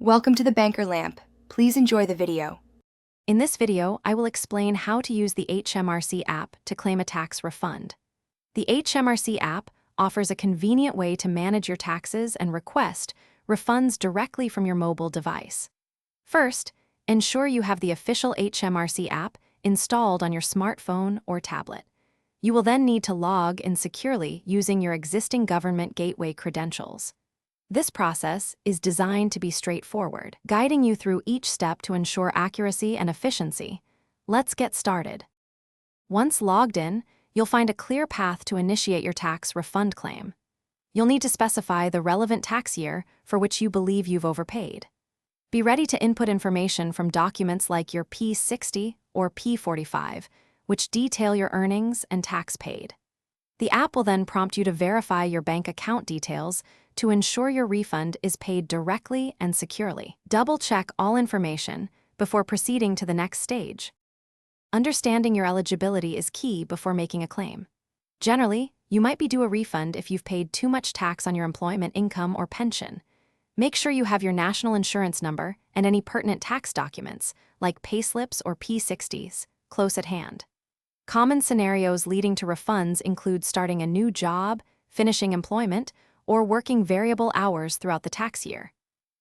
Welcome to the Banker Lamp. Please enjoy the video. In this video, I will explain how to use the HMRC app to claim a tax refund. The HMRC app offers a convenient way to manage your taxes and request refunds directly from your mobile device. First, ensure you have the official HMRC app installed on your smartphone or tablet. You will then need to log in securely using your existing government gateway credentials. This process is designed to be straightforward, guiding you through each step to ensure accuracy and efficiency. Let's get started. Once logged in, you'll find a clear path to initiate your tax refund claim. You'll need to specify the relevant tax year for which you believe you've overpaid. Be ready to input information from documents like your P60 or P45, which detail your earnings and tax paid. The app will then prompt you to verify your bank account details to ensure your refund is paid directly and securely. Double-check all information before proceeding to the next stage. Understanding your eligibility is key before making a claim. Generally, you might be due a refund if you've paid too much tax on your employment income or pension. Make sure you have your national insurance number and any pertinent tax documents, like payslips or P60s, close at hand. Common scenarios leading to refunds include starting a new job, finishing employment, or working variable hours throughout the tax year.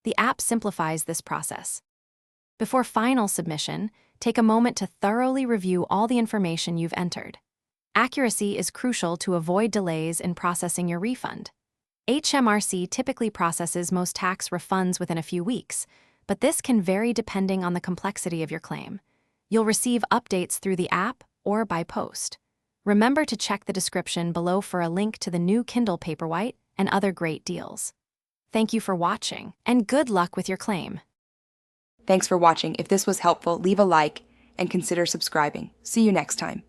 The app simplifies this process. Before final submission, take a moment to thoroughly review all the information you've entered. Accuracy is crucial to avoid delays in processing your refund. HMRC typically processes most tax refunds within a few weeks, but this can vary depending on the complexity of your claim. You'll receive updates through the app or by post. Remember to check the description below for a link to the new Kindle Paperwhite and other great deals. Thank you for watching, and good luck with your claim. Thanks for watching. If this was helpful, leave a like and consider subscribing. See you next time.